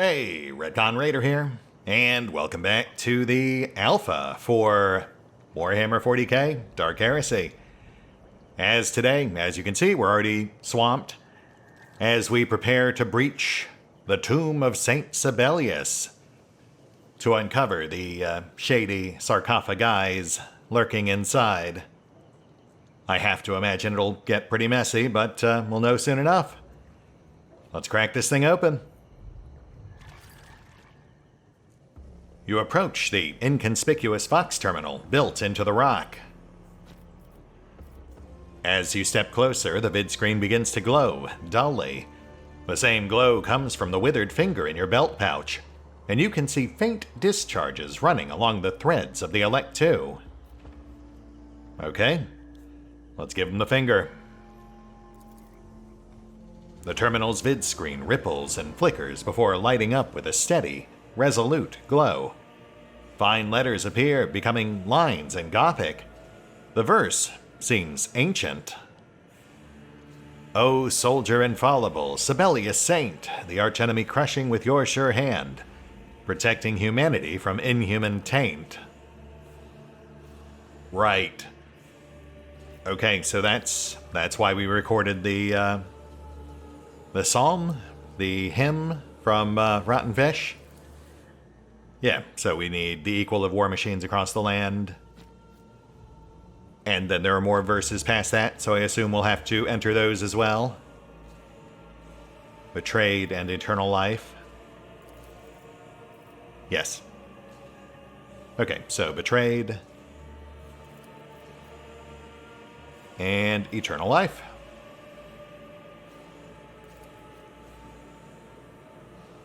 Hey, RetconRaider here, and welcome back to the alpha for Warhammer 40k Dark Heresy. As today, as you can see, we're already swamped as we prepare to breach the tomb of Saint Sibelius to uncover the shady sarcophagi lurking inside. I have to imagine it'll get pretty messy, but we'll know soon enough. Let's crack this thing open. You approach the inconspicuous Fox terminal built into the rock. As you step closer, the vid screen begins to glow, dully. The same glow comes from the withered finger in your belt pouch, and you can see faint discharges running along the threads of the Elect 2. Okay, let's give him the finger. The terminal's vid screen ripples and flickers before lighting up with a steady, resolute glow. Fine letters appear, becoming lines in Gothic. The verse seems ancient. O soldier infallible, Sibelius saint, the archenemy crushing with your sure hand, protecting humanity from inhuman taint. Right. Okay, so that's why we recorded the psalm, the hymn from Rotten Fish. Yeah, so we need the equal of war machines across the land. And then there are more verses past that, so I assume we'll have to enter those as well. Betrayed and eternal life. Yes. Okay, so betrayed. And eternal life.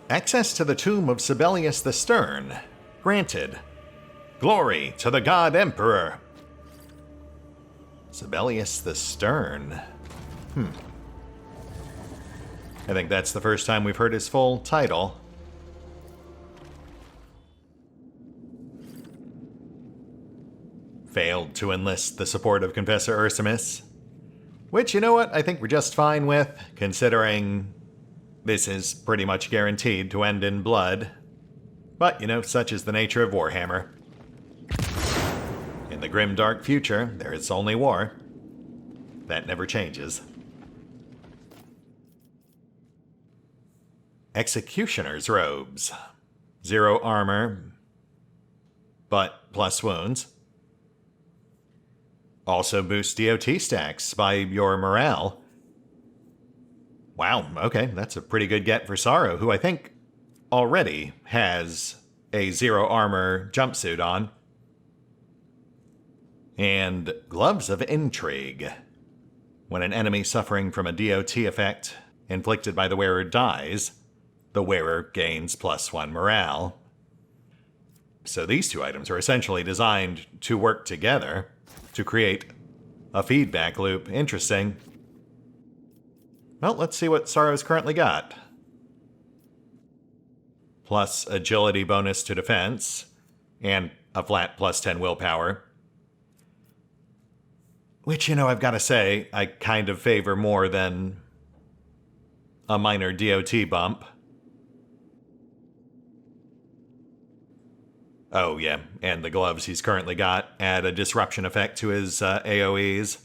Access to the tomb of Sibelius the Stern. Granted. Glory to the God Emperor. Sibelius the Stern. I think that's the first time we've heard his full title. Failed to enlist the support of Confessor Ursimus. Which, you know what, I think we're just fine with, considering this is pretty much guaranteed to end in blood. But, you know, such is the nature of Warhammer. In the grim dark future, there is only war. That never changes. Executioner's robes. 0 armor, but plus wounds. Also boosts DOT stacks by your morale. Wow, okay, that's a pretty good get for Sorrow, who I think already has a 0 armor jumpsuit on. And Gloves of Intrigue. When an enemy suffering from a DOT effect inflicted by the wearer dies, the wearer gains +1 morale. So these two items are essentially designed to work together to create a feedback loop. Interesting. Well, let's see what Sorrow's currently got. Plus agility bonus to defense, and a flat +10 willpower. Which, you know, I've got to say, I kind of favor more than a minor DOT bump. Oh, yeah, and the gloves he's currently got add a disruption effect to his AoEs.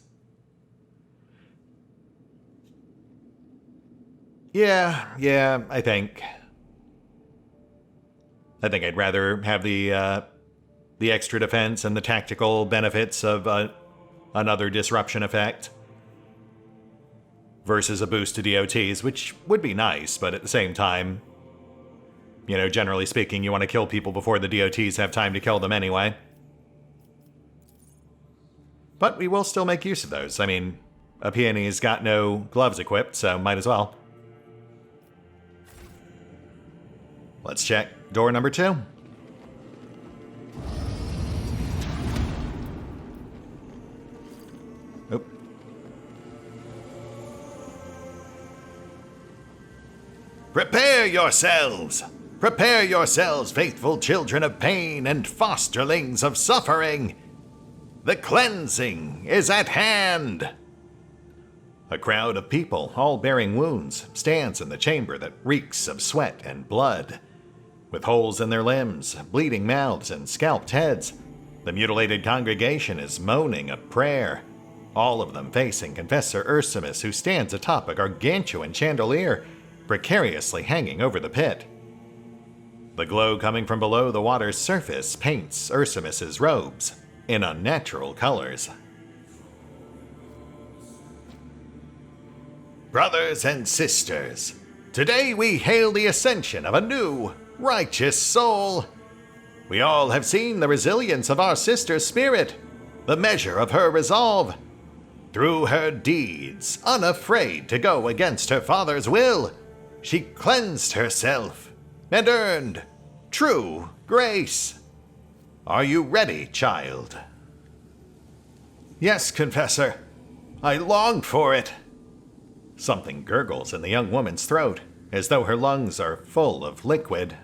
Yeah, I think I'd rather have the extra defense and the tactical benefits of another disruption effect versus a boost to DOTs, which would be nice, but at the same time, you know, generally speaking, you want to kill people before the DOTs have time to kill them anyway. But we will still make use of those. I mean, a peony's got no gloves equipped, so might as well. Let's check door number 2. Oop. Prepare yourselves! Prepare yourselves, faithful children of pain and fosterlings of suffering! The cleansing is at hand! A crowd of people, all bearing wounds, stands in the chamber that reeks of sweat and blood. With holes in their limbs, bleeding mouths, and scalped heads, the mutilated congregation is moaning a prayer, all of them facing Confessor Ursimus, who stands atop a gargantuan chandelier, precariously hanging over the pit. The glow coming from below the water's surface paints Ursimus's robes in unnatural colors. Brothers and sisters, today we hail the ascension of a new, righteous soul. We all have seen the resilience of our sister's spirit, the measure of her resolve. Through her deeds, unafraid to go against her father's will, she cleansed herself and earned true grace. Are you ready, child? Yes, Confessor. I long for it. Something gurgles in the young woman's throat, as though her lungs are full of liquid.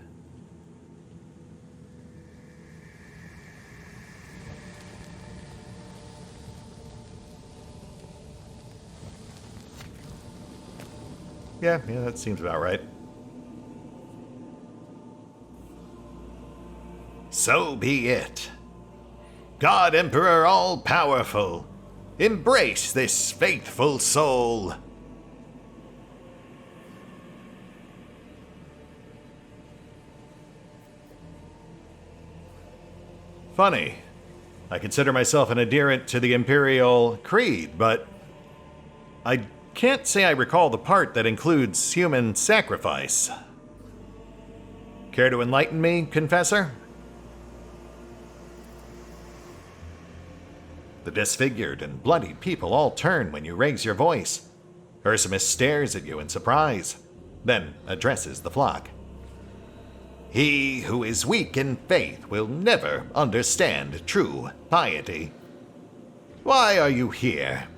Yeah, that seems about right. So be it. God Emperor all-powerful, embrace this faithful soul. Funny. I consider myself an adherent to the Imperial Creed, but I can't say I recall the part that includes human sacrifice. Care to enlighten me, Confessor? The disfigured and bloodied people all turn when you raise your voice. Ursimus stares at you in surprise, then addresses the flock. He who is weak in faith will never understand true piety. Why are you here?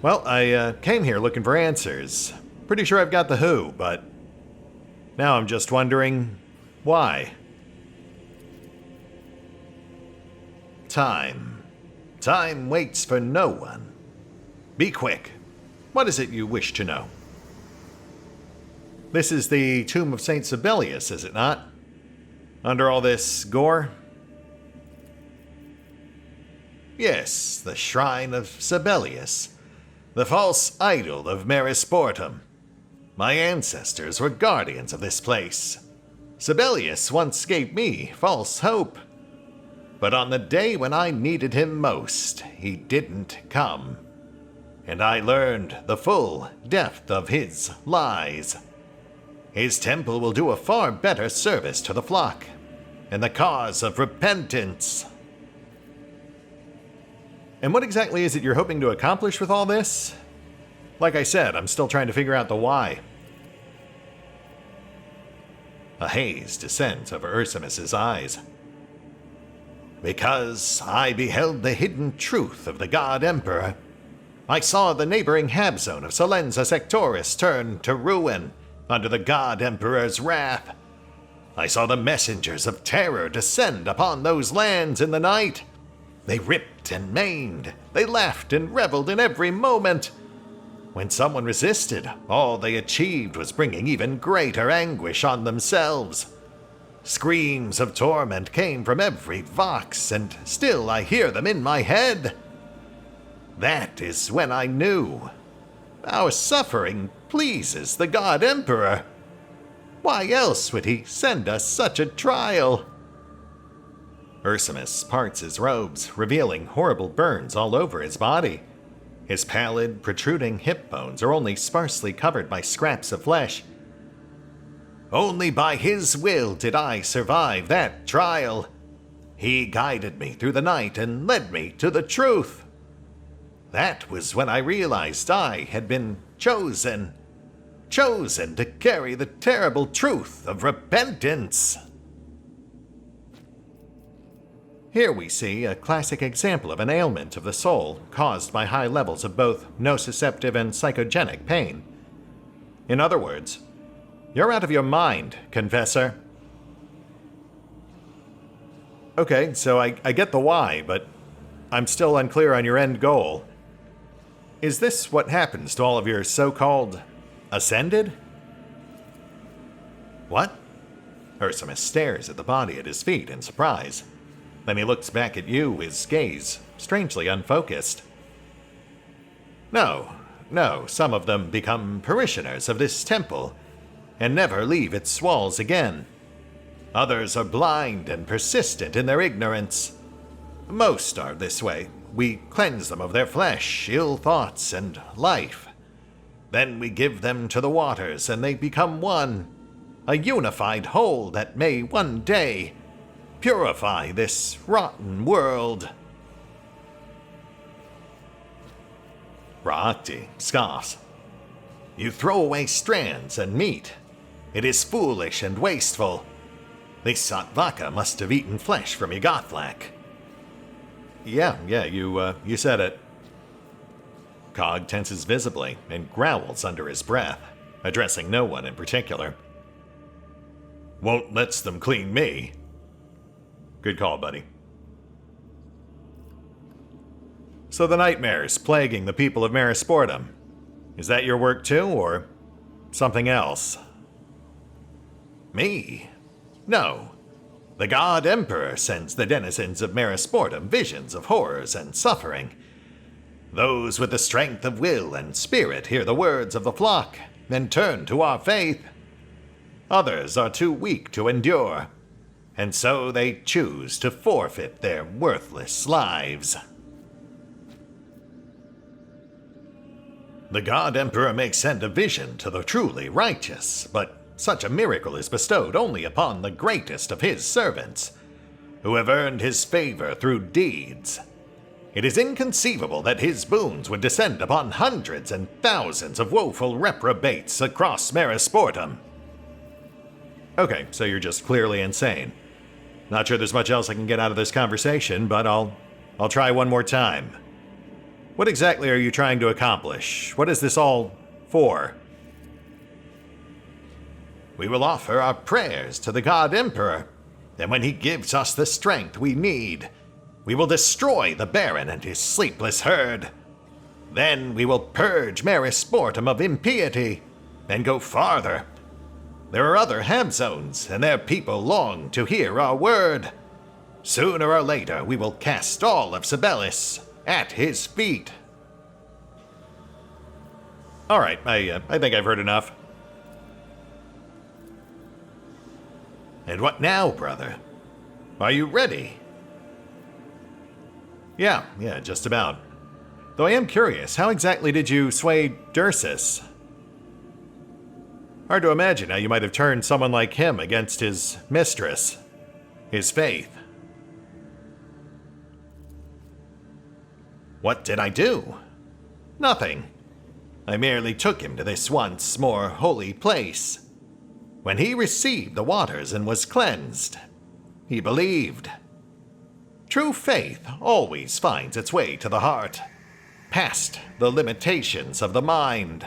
Well, I came here looking for answers. Pretty sure I've got the who, but now I'm just wondering why. Time. Time waits for no one. Be quick. What is it you wish to know? This is the tomb of Saint Sibelius, is it not? Under all this gore? Yes, the shrine of Sibelius, the false idol of Merisportum. My ancestors were guardians of this place. Sibelius once gave me false hope. But on the day when I needed him most, he didn't come. And I learned the full depth of his lies. His temple will do a far better service to the flock and the cause of repentance. And what exactly is it you're hoping to accomplish with all this? Like I said, I'm still trying to figure out the why. A haze descends over Ursimus's eyes. Because I beheld the hidden truth of the God Emperor. I saw the neighboring Habzone of Solenza Sectoris turn to ruin under the God Emperor's wrath. I saw the messengers of terror descend upon those lands in the night. They ripped and maimed. They laughed and reveled in every moment. When someone resisted, all they achieved was bringing even greater anguish on themselves. Screams of torment came from every vox, and still I hear them in my head. That is when I knew. Our suffering pleases the God Emperor. Why else would he send us such a trial? Ursimus parts his robes, revealing horrible burns all over his body. His pallid, protruding hip bones are only sparsely covered by scraps of flesh. Only by his will did I survive that trial. He guided me through the night and led me to the truth. That was when I realized I had been chosen to carry the terrible truth of repentance. Here we see a classic example of an ailment of the soul caused by high levels of both nociceptive and psychogenic pain. In other words, you're out of your mind, Confessor. Okay, so I get the why, but I'm still unclear on your end goal. Is this what happens to all of your so-called ascended? What? Ursimus stares at the body at his feet in surprise. Then he looks back at you, his gaze strangely unfocused. No, some of them become parishioners of this temple and never leave its walls again. Others are blind and persistent in their ignorance. Most are this way. We cleanse them of their flesh, ill thoughts, and life. Then we give them to the waters, and they become one, a unified whole that may one day purify this rotten world. Raakti scoffs. You throw away strands and meat. It is foolish and wasteful. This Satvaka must have eaten flesh from Gottlieb. Yeah, you said it. Cog tenses visibly and growls under his breath, addressing no one in particular. Won't let them clean me. Good call, buddy. So the nightmares plaguing the people of Merisportum, is that your work too, or something else? Me? No. The God Emperor sends the denizens of Merisportum visions of horrors and suffering. Those with the strength of will and spirit hear the words of the flock and turn to our faith. Others are too weak to endure, and so they choose to forfeit their worthless lives. The God Emperor may send a vision to the truly righteous, but such a miracle is bestowed only upon the greatest of his servants, who have earned his favor through deeds. It is inconceivable that his boons would descend upon hundreds and thousands of woeful reprobates across Merisportum. Okay, so you're just clearly insane. Not sure there's much else I can get out of this conversation, but I'll try one more time. What exactly are you trying to accomplish? What is this all for? We will offer our prayers to the God Emperor, and when he gives us the strength we need, we will destroy the Baron and his sleepless herd. Then we will purge Merisportum of impiety, and go farther. There are other ham zones, and their people long to hear our word. Sooner or later, we will cast all of Sibelis at his feet. All right, I think I've heard enough. And what now, brother? Are you ready? Yeah, just about. Though I am curious, how exactly did you sway Dursus? Hard to imagine how you might have turned someone like him against his mistress, his faith. What did I do? Nothing. I merely took him to this once more holy place. When he received the waters and was cleansed, he believed. True faith always finds its way to the heart, past the limitations of the mind.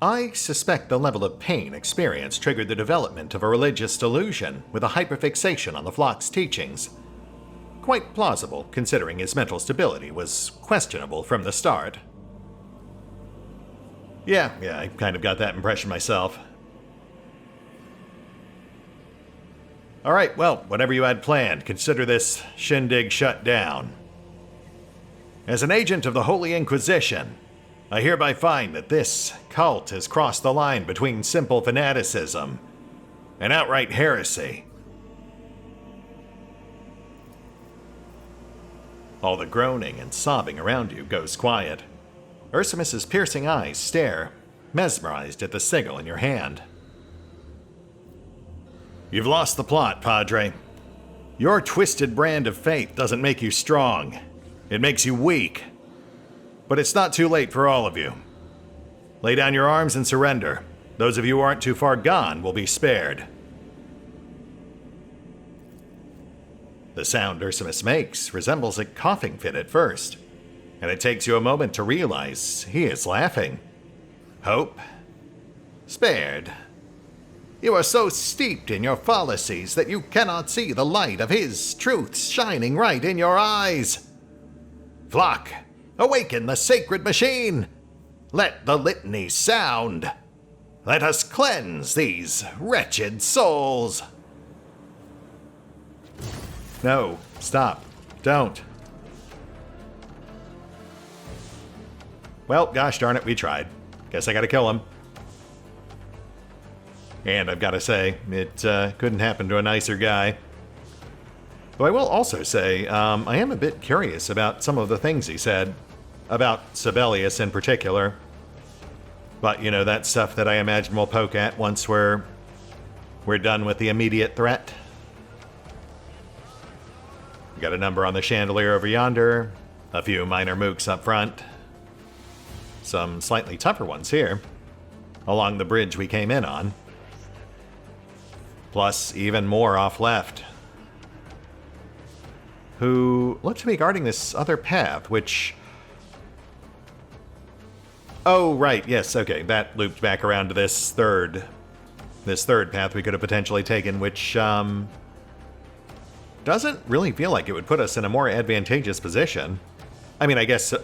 I suspect the level of pain experienced triggered the development of a religious delusion with a hyperfixation on the flock's teachings. Quite plausible, considering his mental stability was questionable from the start. Yeah, I kind of got that impression myself. Alright, well, whatever you had planned, consider this shindig shut down. As an agent of the Holy Inquisition, I hereby find that this cult has crossed the line between simple fanaticism and outright heresy. All the groaning and sobbing around you goes quiet. Ursimus's piercing eyes stare, mesmerized at the sigil in your hand. You've lost the plot, Padre. Your twisted brand of faith doesn't make you strong. It makes you weak. But it's not too late for all of you. Lay down your arms and surrender. Those of you who aren't too far gone will be spared. The sound Ursimus makes resembles a coughing fit at first, and it takes you a moment to realize he is laughing. Hope. Spared. You are so steeped in your fallacies that you cannot see the light of his truths shining right in your eyes. Flock, awaken the sacred machine. Let the litany sound. Let us cleanse these wretched souls. No, stop. Don't. Well, gosh darn it, we tried. Guess I gotta kill him. And I've gotta say, it couldn't happen to a nicer guy. Though I will also say, I am a bit curious about some of the things he said. About Sibelius in particular. But, you know, that's stuff that I imagine we'll poke at once we're done with the immediate threat. We got a number on the chandelier over yonder. A few minor mooks up front. Some slightly tougher ones here. Along the bridge we came in on. Plus, even more off left. Who look to be guarding this other path, which... Oh, right, yes, okay, that looped back around to this third path we could have potentially taken, which, doesn't really feel like it would put us in a more advantageous position. I mean, I guess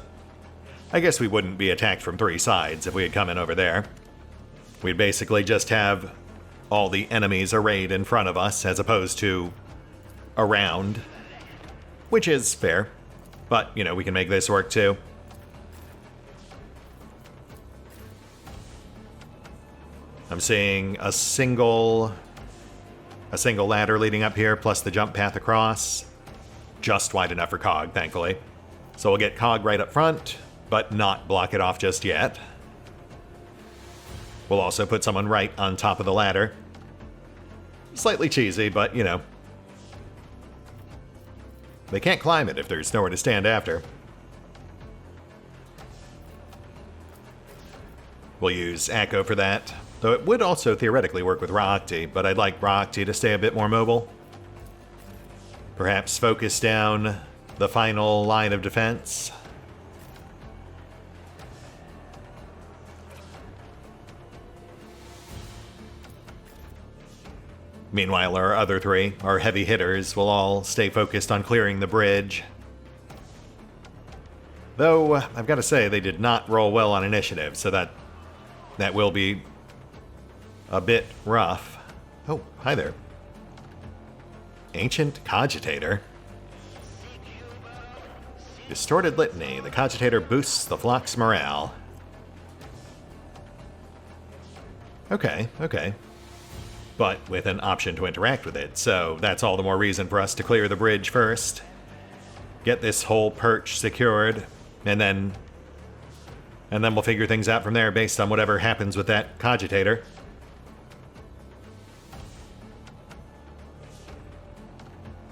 we wouldn't be attacked from three sides if we had come in over there. We'd basically just have all the enemies arrayed in front of us, as opposed to around. Which is fair. But, you know, we can make this work too. I'm seeing a single ladder leading up here, plus the jump path across. Just wide enough for Cog, thankfully. So we'll get Cog right up front, but not block it off just yet. We'll also put someone right on top of the ladder. Slightly cheesy, but, you know. They can't climb it if there's nowhere to stand after. We'll use Akko for that. Though it would also theoretically work with Raakti, but I'd like Raakti to stay a bit more mobile. Perhaps focus down the final line of defense. Meanwhile, our other three, our heavy hitters, will all stay focused on clearing the bridge. Though, I've got to say, they did not roll well on initiative, so that will be a bit rough. Oh, hi there. Ancient Cogitator. Distorted Litany. The Cogitator boosts the flock's morale. Okay. But with an option to interact with it, so that's all the more reason for us to clear the bridge first. Get this whole perch secured, and then we'll figure things out from there based on whatever happens with that Cogitator.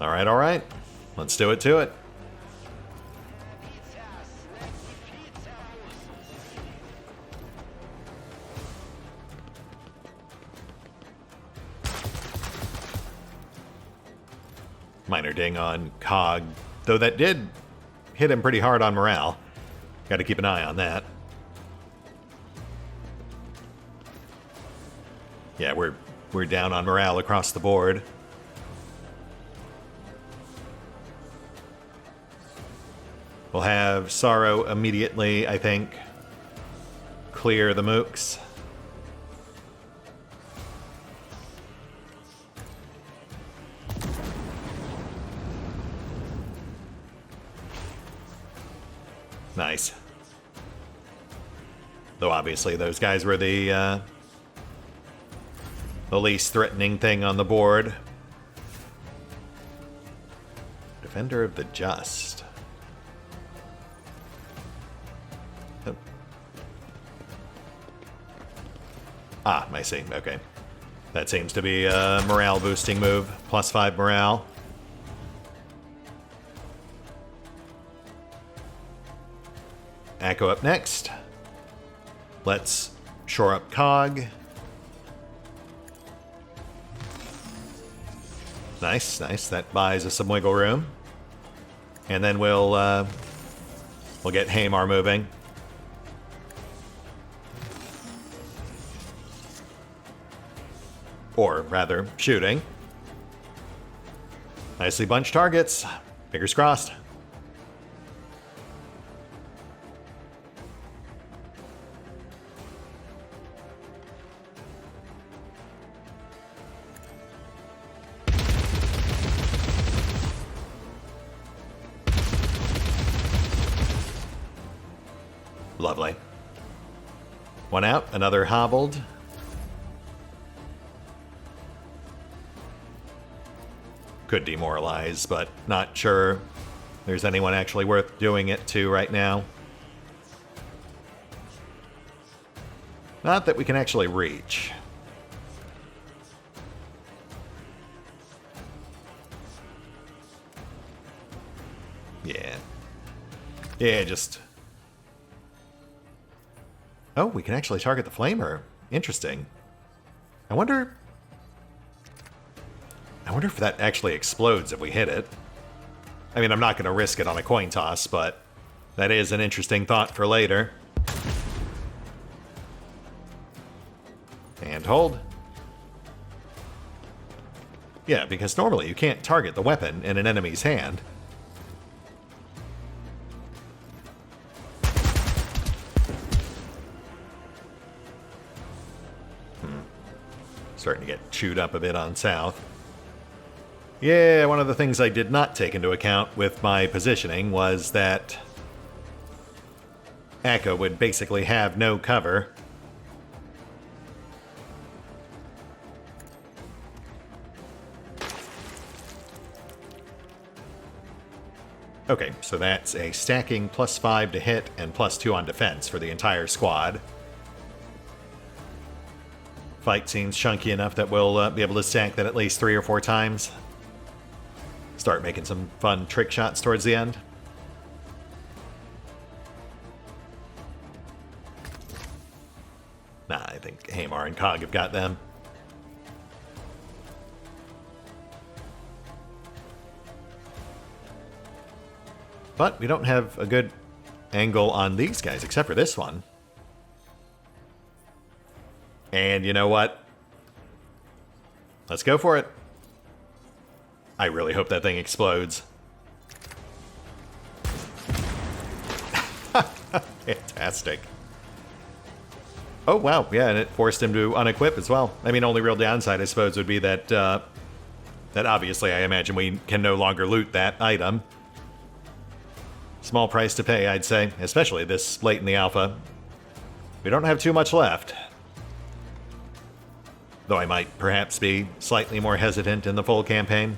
All right. Let's do it to it. Minor ding on Cog, though that did hit him pretty hard on morale. Got to keep an eye on that. Yeah, we're down on morale across the board. We'll have Sorrow immediately, I think, clear the mooks. Nice. Though obviously those guys were the least threatening thing on the board. Defender of the Just. Oh. Ah, I see. Okay. That seems to be a morale boosting move. +5 morale. Akko up next. Let's shore up Cog. Nice. That buys us some wiggle room. And then we'll get Seymore moving. Or rather, shooting. Nicely bunched targets. Fingers crossed. Lovely. One out, another hobbled. Could demoralize, but not sure there's anyone actually worth doing it to right now. Not that we can actually reach. Yeah, just... Oh, we can actually target the flamer. Interesting. I wonder if that actually explodes if we hit it. I mean, I'm not going to risk it on a coin toss, but that is an interesting thought for later. And hold. Yeah, because normally you can't target the weapon in an enemy's hand. Starting to get chewed up a bit on south. Yeah, one of the things I did not take into account with my positioning was that Echo would basically have no cover. Okay, so that's a stacking +5 to hit and +2 on defense for the entire squad. Fight seems chunky enough that we'll be able to stack that at least 3 or 4 times. Start making some fun trick shots towards the end. Nah, I think Hamar and Cog have got them. But we don't have a good angle on these guys, except for this one. And you know what? Let's go for it. I really hope that thing explodes. Fantastic. Oh, wow. Yeah, and it forced him to unequip as well. I mean, only real downside, I suppose, would be that, that obviously I imagine we can no longer loot that item. Small price to pay, I'd say, especially this late in the alpha. We don't have too much left. Though I might perhaps be slightly more hesitant in the full campaign.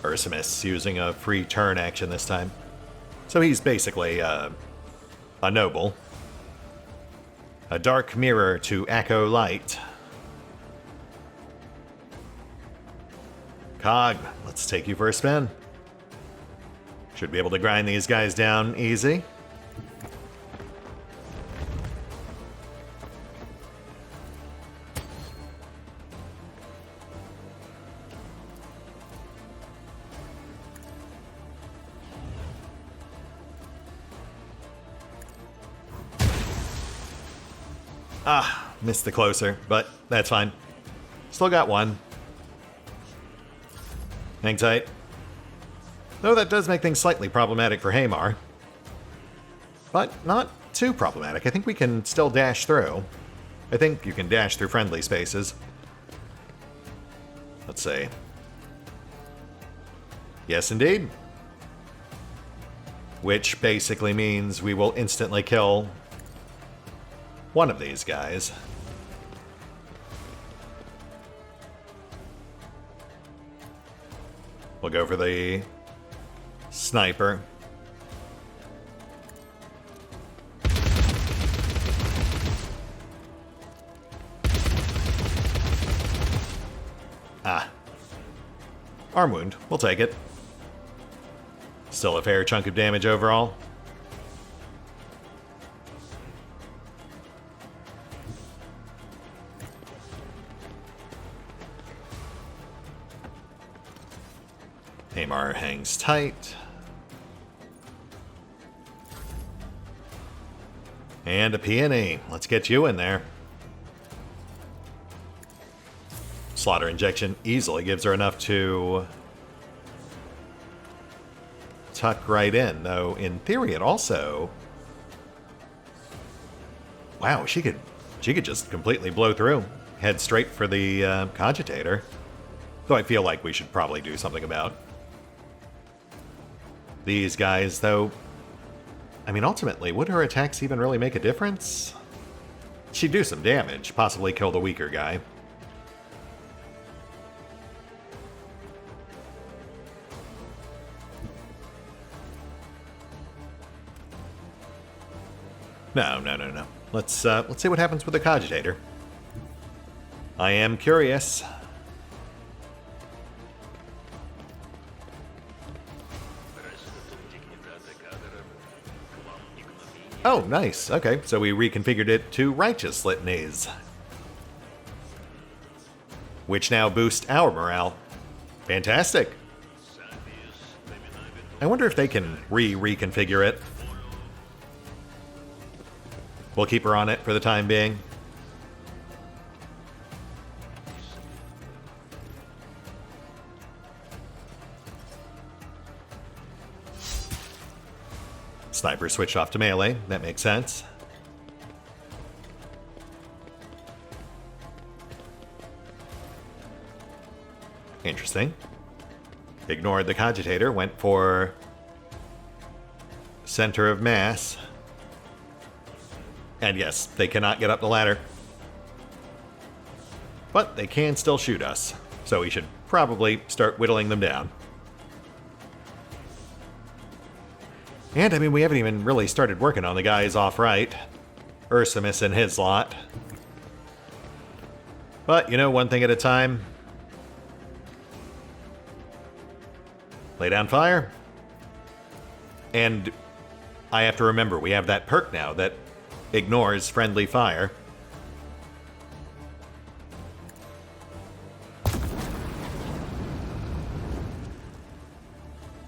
Ursimus using a free turn action this time. So he's basically a noble. A dark mirror to Echo Light. Cog, let's take you for a spin. Should be able to grind these guys down easy. Ah, missed the closer, but that's fine. Still got one. Hang tight. Though that does make things slightly problematic for Hamar. But not too problematic. I think we can still dash through. I think you can dash through friendly spaces. Let's see. Yes, indeed. Which basically means we will instantly kill one of these guys. We'll go for the sniper. Ah. Arm wound. We'll take it. Still a fair chunk of damage overall. Hamar hangs tight. And a peony. Let's get you in there. Slaughter injection easily gives her enough to tuck right in, though in theory it also... Wow, she could just completely blow through. Head straight for the cogitator. Though I feel like we should probably do something about these guys, though. I mean, ultimately, would her attacks even really make a difference? She'd do some damage, possibly kill the weaker guy. No. Let's see what happens with the cogitator. I am curious. Oh, nice. Okay, so we reconfigured it to righteous litanies, which now boost our morale. Fantastic. I wonder if they can reconfigure it. We'll keep her on it for the time being. Sniper switched off to melee. That makes sense. Interesting. Ignored the cogitator, went for center of mass. And yes, they cannot get up the ladder. But they can still shoot us, so we should probably start whittling them down. And I mean, we haven't even really started working on the guys off-right. Ursimus and his lot. But, you know, one thing at a time. Lay down fire. And I have to remember, we have that perk now that ignores friendly fire.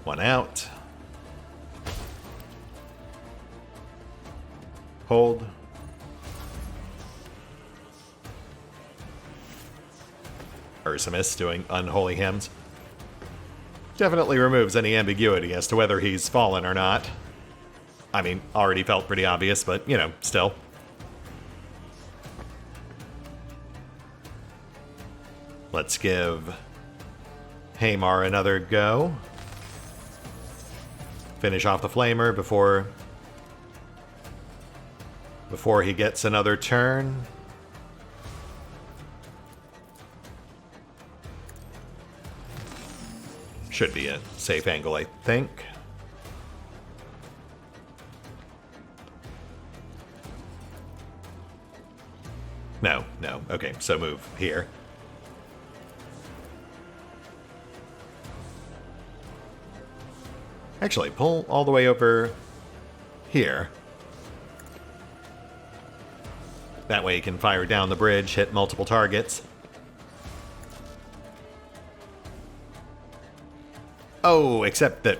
One out. Hold. Ursimus doing unholy hymns. Definitely removes any ambiguity as to whether he's fallen or not. I mean, already felt pretty obvious, but, you know, still. Let's give Seymore another go. Finish off the flamer before he gets another turn. Should be a safe angle, I think. No. Okay, so move here. Actually, pull all the way over here. That way you can fire down the bridge, hit multiple targets. Oh, except that,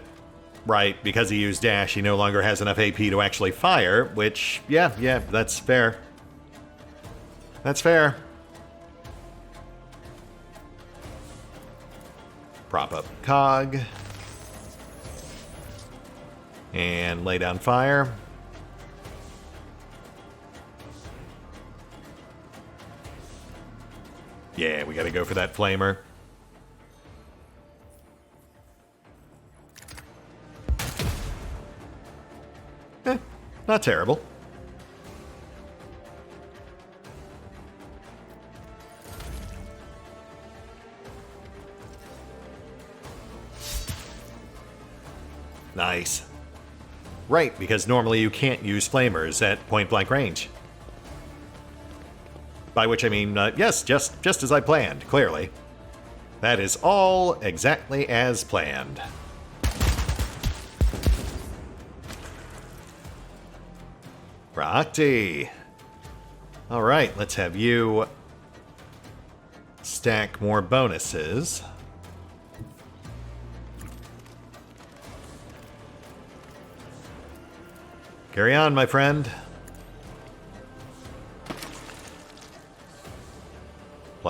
right, because he used dash, he no longer has enough AP to actually fire, which, yeah, that's fair. That's fair. Prop up cog. And lay down fire. Yeah, we gotta go for that flamer. Not terrible. Nice. Right, because normally you can't use flamers at point-blank range. By which I mean, yes, just as I planned, clearly. That is all exactly as planned. Rakti. Alright, let's have you stack more bonuses. Carry on, my friend.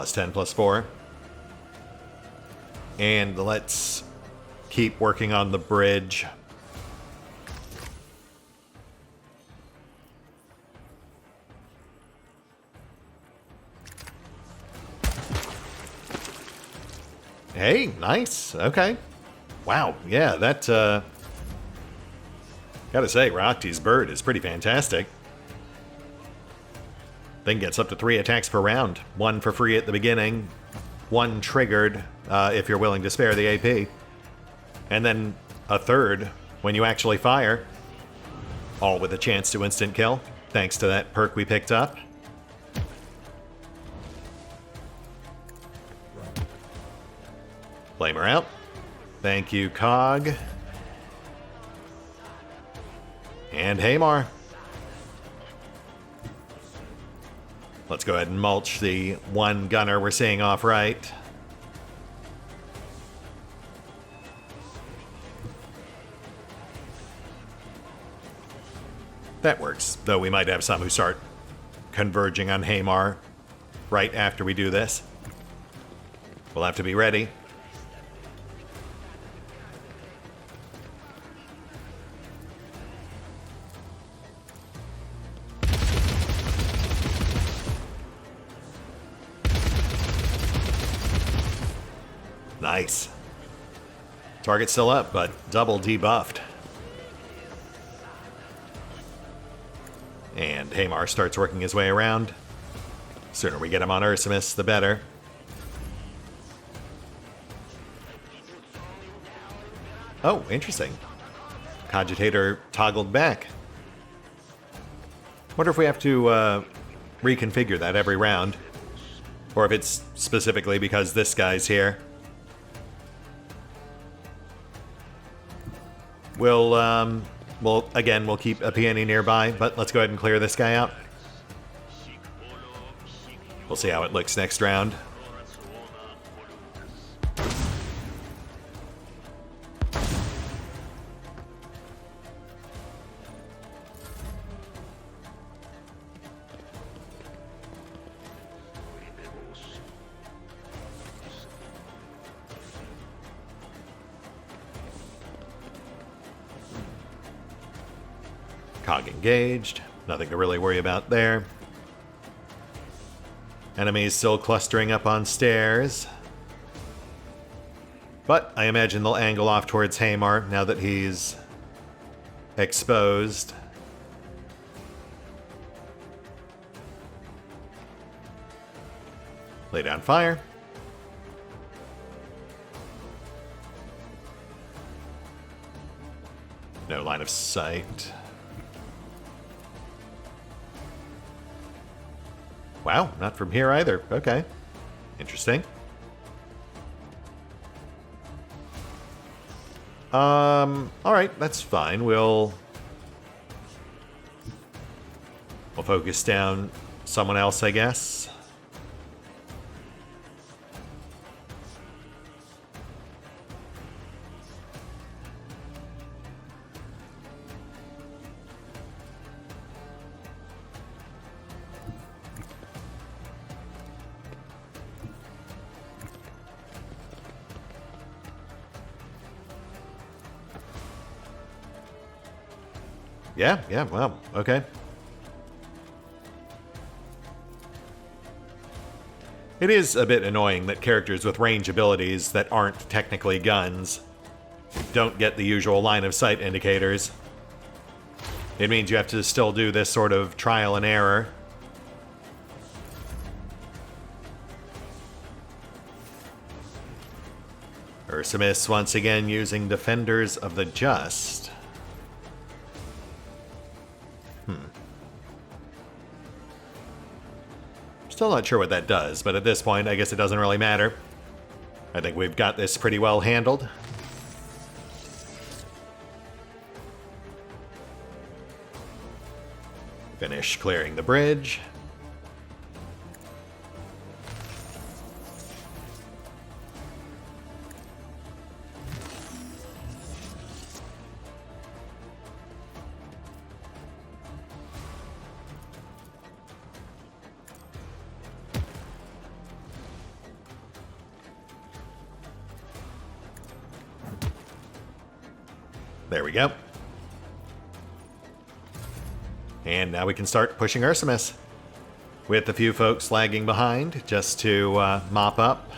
+10, +4. And let's keep working on the bridge. Hey, nice. Okay. Wow. Yeah, that, gotta say, Rakti's bird is pretty fantastic. Thing gets up to 3 attacks per round. 1 for free at the beginning. 1 triggered, if you're willing to spare the AP. And then a 3rd when you actually fire. All with a chance to instant kill, thanks to that perk we picked up. Flamer out. Thank you, Cog. And Seymore. Let's go ahead and mulch the 1 gunner we're seeing off right. That works, though we might have some who start converging on Seymore right after we do this. We'll have to be ready. Nice. Target's still up, but double debuffed. And Seymore starts working his way around. Sooner we get him on Ursimus, the better. Oh, interesting. Cogitator toggled back. Wonder if we have to reconfigure that every round. Or if it's specifically because this guy's here. We'll keep a peony nearby, but let's go ahead and clear this guy out. We'll see how it looks next round. Cog engaged. Nothing to really worry about there. Enemies still clustering up on stairs. But I imagine they'll angle off towards Seymore now that he's exposed. Lay down fire. No line of sight. Wow, not from here either. Okay. Interesting. Alright, that's fine. We'll focus down someone else, I guess. Yeah, well, okay. It is a bit annoying that characters with range abilities that aren't technically guns don't get the usual line of sight indicators. It means you have to still do this sort of trial and error. Ursimus once again using Defenders of the Just. Still not sure what that does, but at this point, I guess it doesn't really matter. I think we've got this pretty well handled. Finish clearing the bridge. There we go. And now we can start pushing Ursimus, with a few folks lagging behind just to mop up.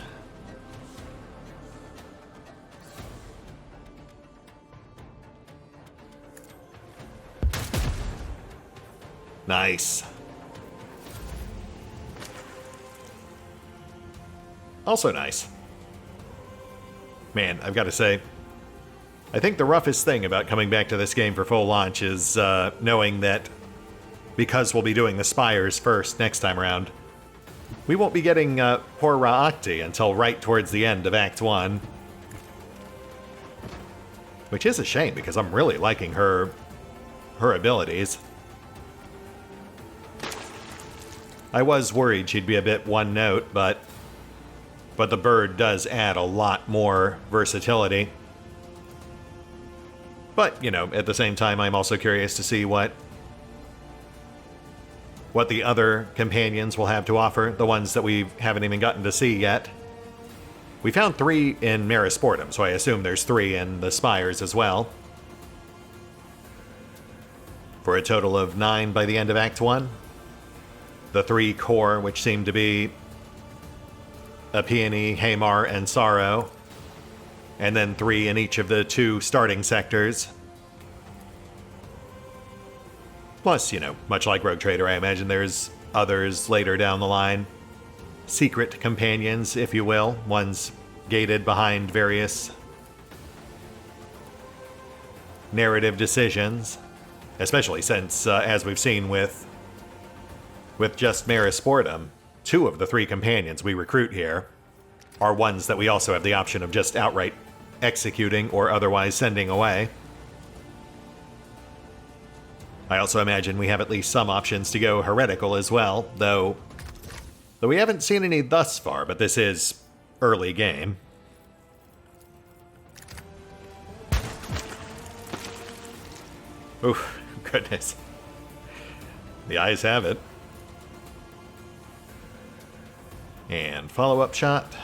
Nice. Also nice. Man, I've got to say, I think the roughest thing about coming back to this game for full launch is knowing that because we'll be doing the Spires first next time around, we won't be getting poor Ra'akti until right towards the end of Act 1. Which is a shame, because I'm really liking her abilities. I was worried she'd be a bit one note, but the bird does add a lot more versatility. But, you know, at the same time, I'm also curious to see what the other companions will have to offer, the ones that we haven't even gotten to see yet. We found 3 in Merisportum, so I assume there's 3 in the Spires as well. For a total of 9 by the end of Act 1. The 3 core, which seem to be a Peony, Haymar, and Sorrow. And then 3 in each of the 2 starting sectors. Plus, you know, much like Rogue Trader, I imagine there's others later down the line. Secret companions, if you will. Ones gated behind various narrative decisions. Especially since, as we've seen with just Merisportum, 2 of the 3 companions we recruit here are ones that we also have the option of just outright executing or otherwise sending away. I also imagine we have at least some options to go heretical as well, though we haven't seen any thus far, but this is early game. Oof, goodness. The eyes have it. And follow-up shot.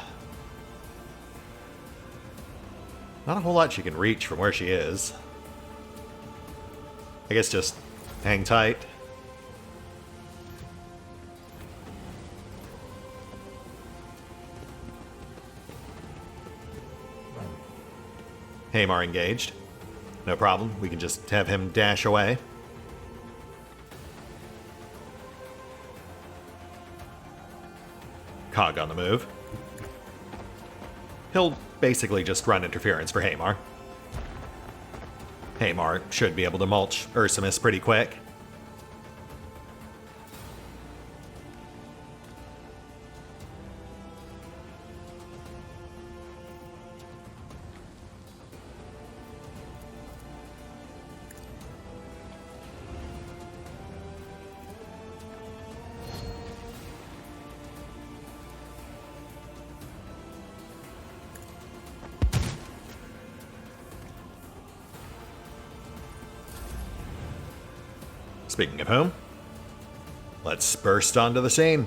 Not a whole lot she can reach from where she is. I guess just hang tight. Haymar engaged. No problem. We can just have him dash away. Cog on the move. He'll basically just run interference for Haymar. Haymar should be able to mulch Ursimus pretty quick. Speaking of whom, let's burst onto the scene.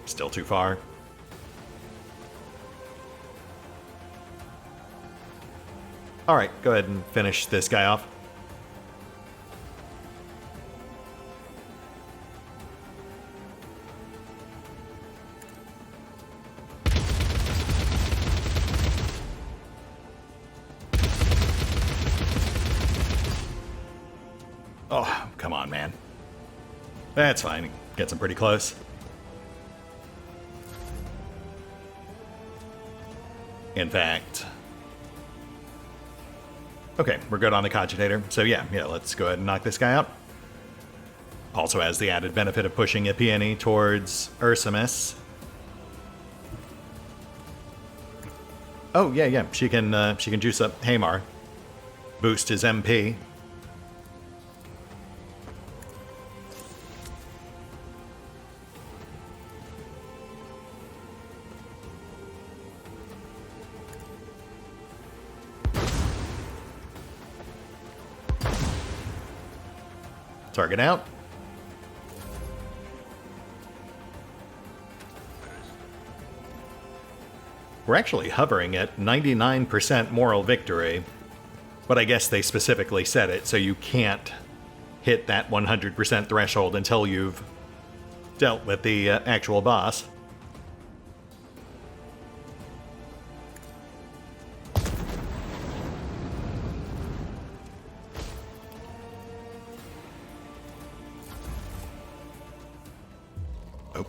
Still too far. All right, go ahead and finish this guy off. Oh, come on, man. That's fine. Gets him pretty close. In fact... Okay, we're good on the Cogitator. So yeah, let's go ahead and knock this guy out. Also has the added benefit of pushing a peony towards Ursimus. Oh, yeah, she can juice up Haymar. Boost his MP. Target out. We're actually hovering at 99% moral victory, but I guess they specifically said it, so you can't hit that 100% threshold until you've dealt with the actual boss. Oh,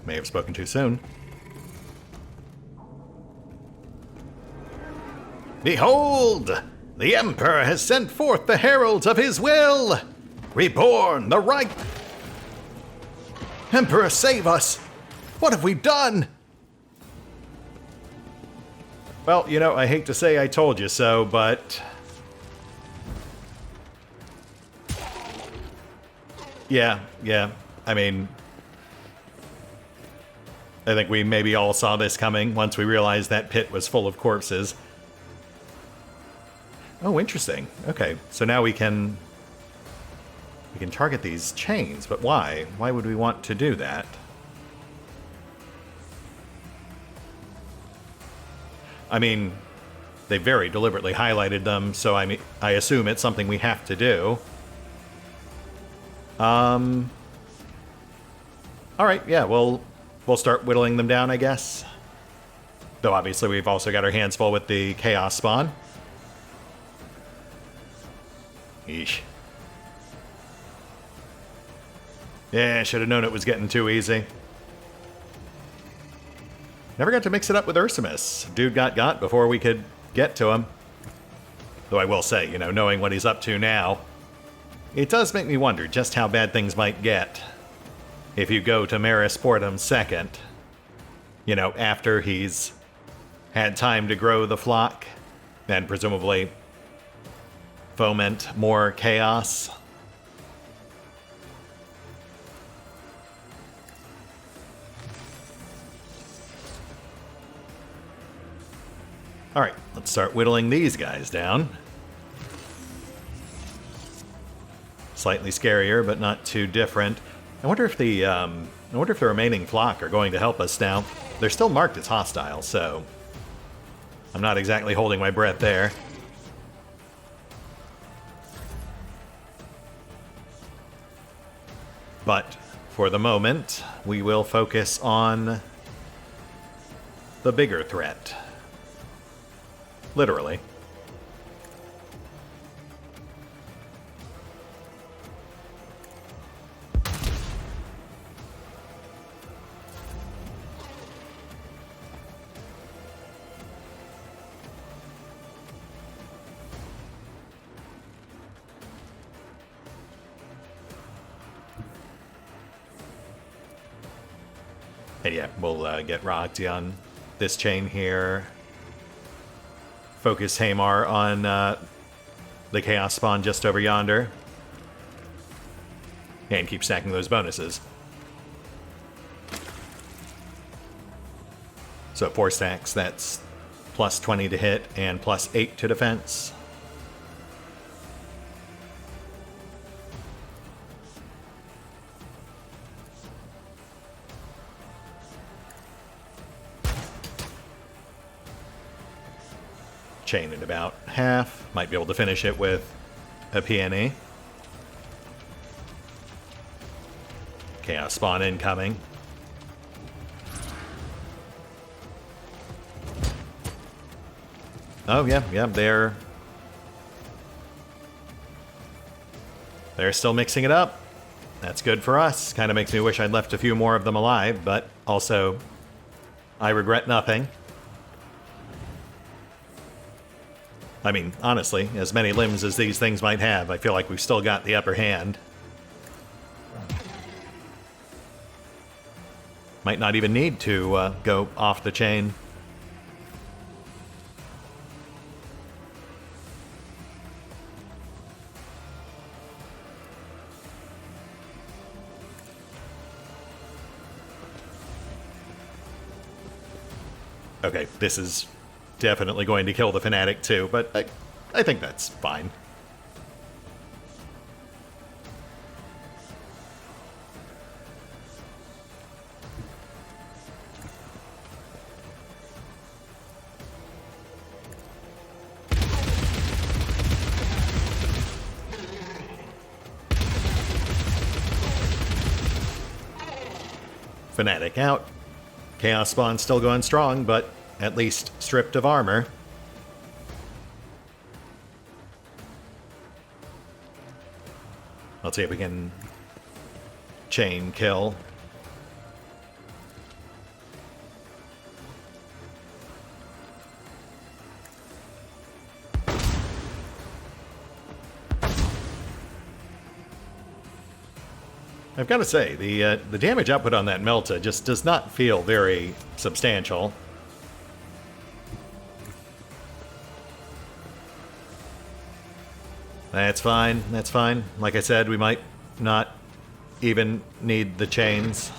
may have spoken too soon. Behold! The Emperor has sent forth the heralds of his will! Reborn, the right... Emperor, save us! What have we done? Well, you know, I hate to say I told you so, but... Yeah, I mean... I think we maybe all saw this coming once we realized that pit was full of corpses. Oh, interesting. Okay, so now we can target these chains, but why? Why would we want to do that? I mean, they very deliberately highlighted them, so I assume it's something we have to do. All right, yeah, we'll start whittling them down, I guess. Though obviously we've also got our hands full with the chaos spawn. Yeesh. Yeah, should have known it was getting too easy. Never got to mix it up with Ursimus. Dude got before we could get to him. Though I will say, you know, knowing what he's up to now, it does make me wonder just how bad things might get if you go to Maris Portum second. You know, after he's had time to grow the flock, and presumably foment more chaos. Alright, let's start whittling these guys down. Slightly scarier, but not too different. I wonder if the remaining flock are going to help us now. They're still marked as hostile, so I'm not exactly holding my breath there. But for the moment, we will focus on the bigger threat. Literally. And yeah, we'll get Rocky on this chain here. Focus Seymore on the Chaos Spawn just over yonder. And keep stacking those bonuses. So 4 stacks, that's plus 20 to hit and plus 8 to defense. Chain at about half. Might be able to finish it with a peony. Chaos Spawn incoming. Oh, yeah, they're still mixing it up. That's good for us. Kind of makes me wish I'd left a few more of them alive, but also I regret nothing. I mean, honestly, as many limbs as these things might have, I feel like we've still got the upper hand. Might not even need to go off the chain. Okay, this is definitely going to kill the Fanatic too, but I think that's fine. Fanatic out. Chaos Spawn still going strong, but at least stripped of armor. Let's see if we can chain kill. I've got to say, the damage output on that Melta just does not feel very substantial. That's fine, that's fine. Like I said, we might not even need the chains.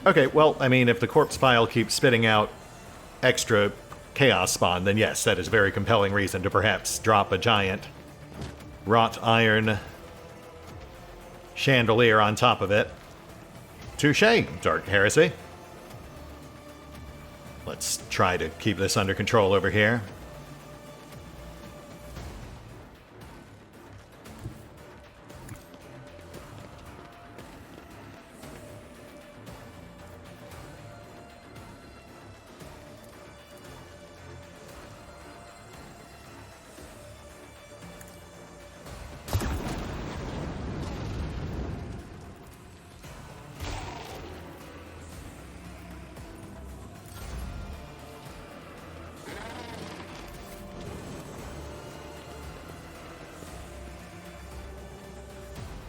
Okay, well, I mean, if the corpse pile keeps spitting out extra Chaos Spawn, then yes, that is a very compelling reason to perhaps drop a giant wrought iron chandelier on top of it. Touché, Dark Heresy. Let's try to keep this under control over here.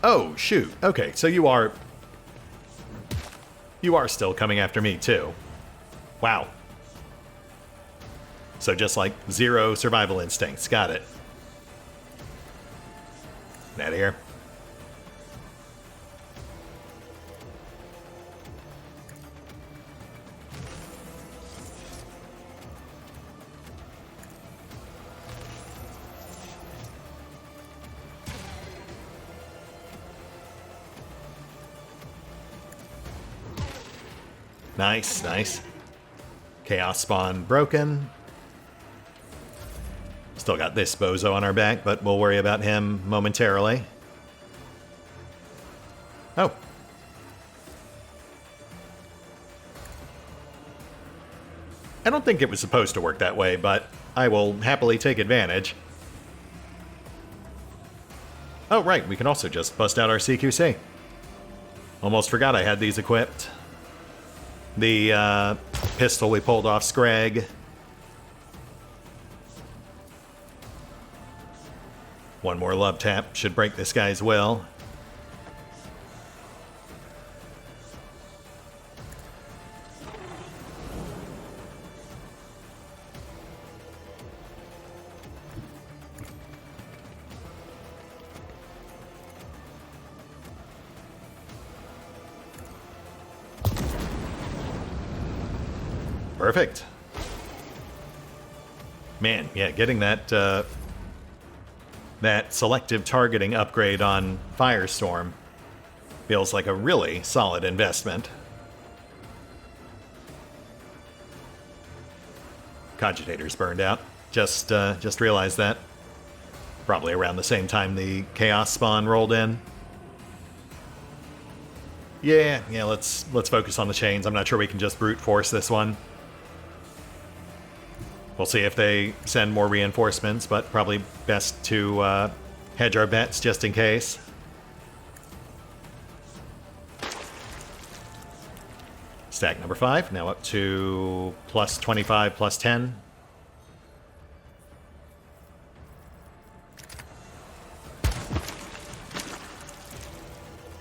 Oh, shoot. Okay, so you are still coming after me, too. Wow. So just like 0 survival instincts. Got it. Get out of here. Nice, nice. Chaos Spawn broken. Still got this bozo on our back, but we'll worry about him momentarily. Oh. I don't think it was supposed to work that way, but I will happily take advantage. Oh, right, we can also just bust out our CQC. Almost forgot I had these equipped. The pistol we pulled off Scrag. One more love tap should break this guy's will. Perfect. Man, yeah, getting that that selective targeting upgrade on Firestorm feels like a really solid investment. Cogitator's burned out. Just realized that. Probably around the same time the Chaos Spawn rolled in. Yeah, let's focus on the chains. I'm not sure we can just brute force this one. We'll see if they send more reinforcements, but probably best to hedge our bets just in case. Stack number 5, now up to plus 25, plus 10.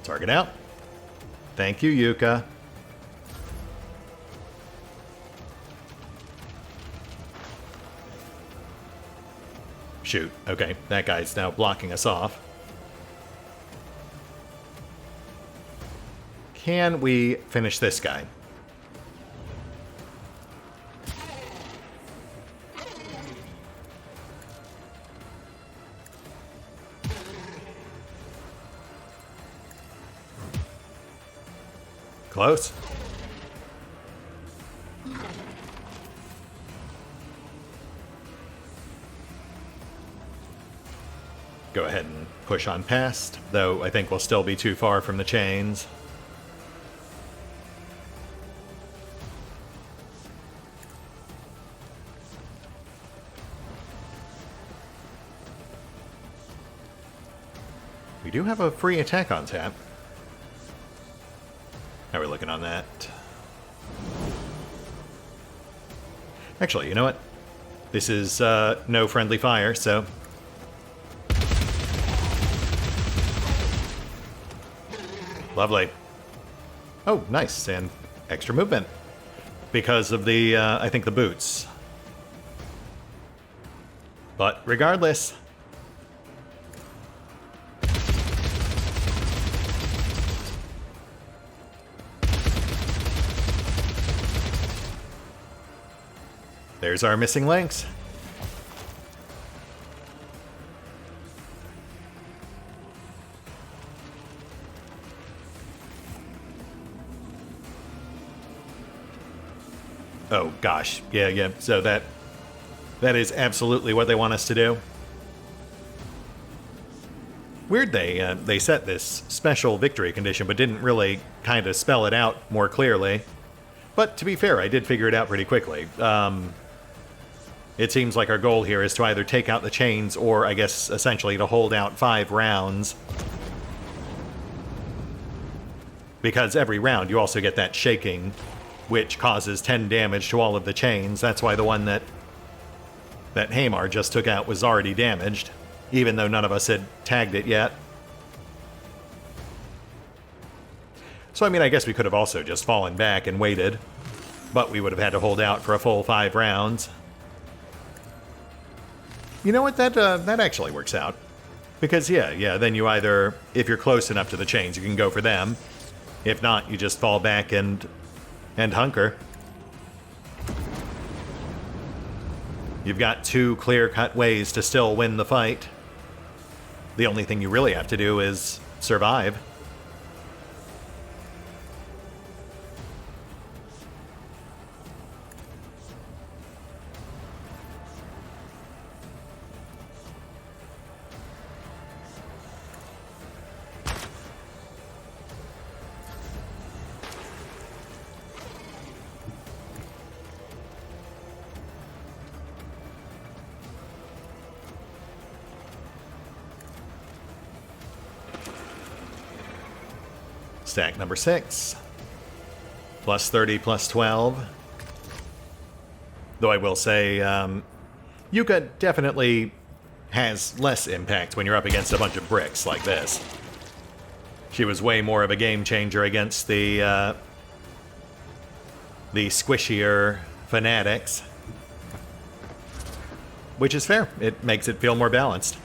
Target out. Thank you, Yuka. Shoot. Okay, that guy's now blocking us off. Can we finish this guy? Close. Go ahead and push on past, though I think we'll still be too far from the chains. We do have a free attack on tap. How are we looking on that? Actually, you know what? This is no friendly fire, so... Lovely. Oh, nice, and extra movement. Because of the, I think, the boots. But regardless... There's our missing links. Oh gosh, yeah. So that is absolutely what they want us to do. Weird they set this special victory condition, but didn't really kind of spell it out more clearly. But to be fair, I did figure it out pretty quickly. It seems like our goal here is to either take out the chains or, I guess, essentially to hold out 5 rounds. Because every round you also get that shaking, which causes 10 damage to all of the chains. That's why the one that Seymore just took out was already damaged, even though none of us had tagged it yet. So, I mean, I guess we could have also just fallen back and waited, but we would have had to hold out for a full 5 rounds. You know what, that actually works out. Because, yeah, then you either, if you're close enough to the chains, you can go for them. If not, you just fall back and hunker. You've got 2 clear-cut ways to still win the fight. The only thing you really have to do is survive. Stack number 6. Plus 30, plus 12. Though I will say, Yuka definitely has less impact when you're up against a bunch of bricks like this. She was way more of a game changer against the squishier fanatics. Which is fair. It makes it feel more balanced.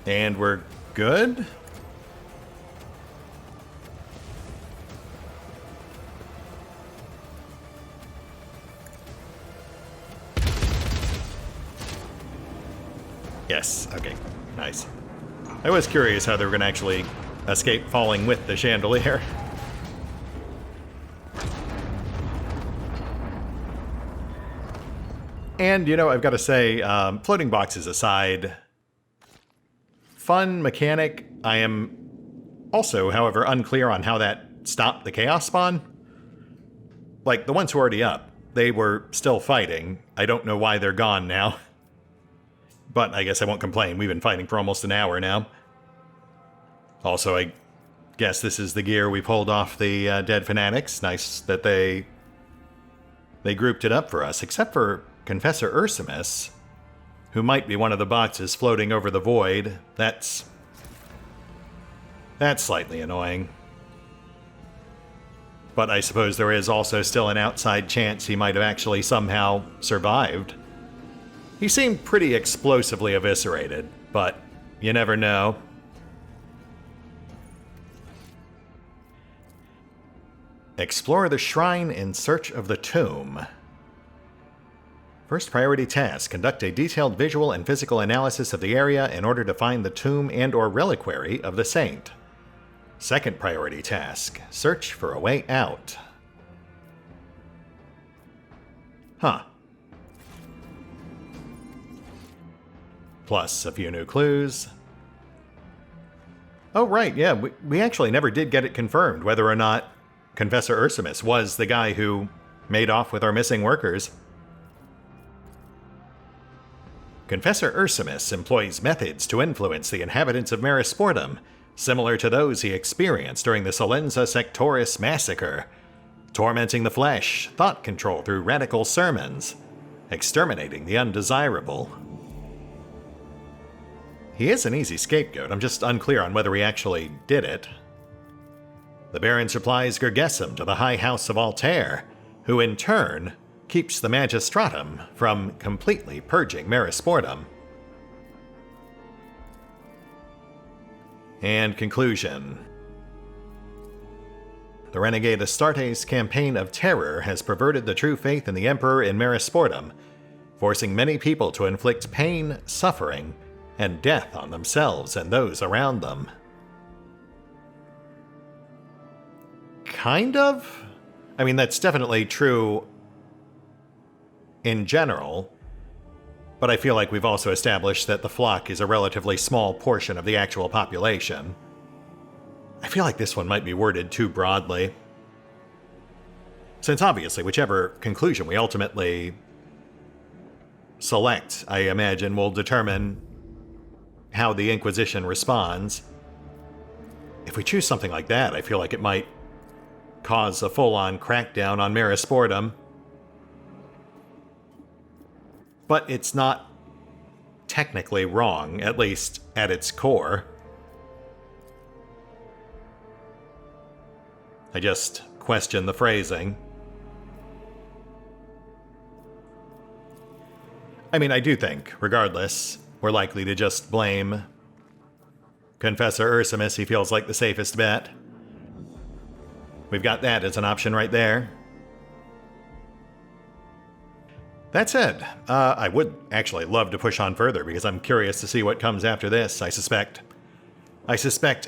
And we're good? Yes, okay, nice. I was curious how they were going to actually escape falling with the chandelier. And, you know, I've got to say, floating boxes aside, fun mechanic. I am also, however, unclear on how that stopped the chaos spawn. Like, the ones who are already up, they were still fighting. I don't know why they're gone now. But I guess I won't complain. We've been fighting for almost an hour now. Also, I guess this is the gear we pulled off the dead fanatics. Nice that they grouped it up for us, except for Confessor Ursimus, who might be one of the boxes floating over the void. That's slightly annoying. But I suppose there is also still an outside chance he might have actually somehow survived. He seemed pretty explosively eviscerated, but you never know. Explore the shrine in search of the tomb. First priority task, conduct a detailed visual and physical analysis of the area in order to find the tomb and/or reliquary of the saint. Second priority task, search for a way out. Huh. Plus a few new clues. Oh right, yeah, we actually never did get it confirmed whether or not Confessor Ursimus was the guy who made off with our missing workers. Confessor Ursimus employs methods to influence the inhabitants of Merisportum, similar to those he experienced during the Solenza Sectoris massacre, tormenting the flesh, thought control through radical sermons, exterminating the undesirable. He is an easy scapegoat, I'm just unclear on whether he actually did it. The Baron supplies Gergesum to the High House of Altair, who in turn keeps the Magistratum from completely purging Merisportum. And conclusion. The Renegade Astarte's campaign of terror has perverted the true faith in the Emperor in Merisportum, forcing many people to inflict pain, suffering, and death on themselves and those around them. Kind of? I mean, that's definitely true in general, but I feel like we've also established that the flock is a relatively small portion of the actual population. I feel like this one might be worded too broadly, since obviously whichever conclusion we ultimately select, I imagine, will determine how the Inquisition responds. If we choose something like that, I feel like it might cause a full-on crackdown on Merisportum. But it's not technically wrong, at least at its core. I just question the phrasing. I mean, I do think, regardless, we're likely to just blame Confessor Ursimus. He feels like the safest bet. We've got that as an option right there. That said, I would actually love to push on further because I'm curious to see what comes after this. I suspect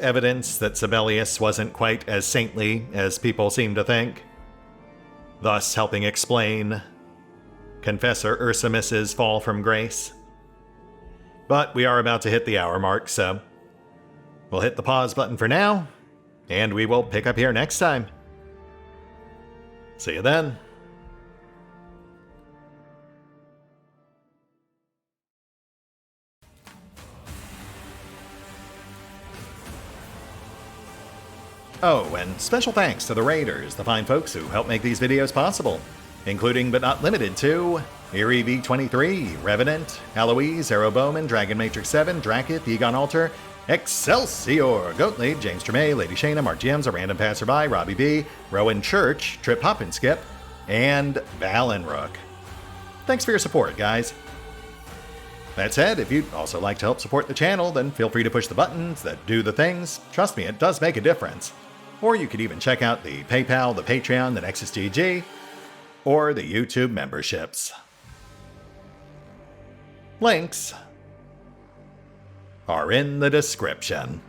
evidence that Sibelius wasn't quite as saintly as people seem to think, thus helping explain Confessor Ursimus's fall from grace. But we are about to hit the hour mark, so we'll hit the pause button for now, and we will pick up here next time. See you then. Oh, and special thanks to the Raiders, the fine folks who help make these videos possible, including but not limited to Erie V23, Revenant, Alois, Bowman, Dragon Matrix 7, Drakiith, EgonAlter, Exsellsior, Gottlieb, James Trimmier, Lady Shayna, Mark Giemza, RandomPassrby, RobbyB, Rowan Church, Triphoppenskip, and Valinrook. Thanks for your support, guys. That said, if you'd also like to help support the channel, then feel free to push the buttons that do the things. Trust me, it does make a difference. Or you could even check out the PayPal, the Patreon, the Nexus GG, or the YouTube memberships. Links are in the description.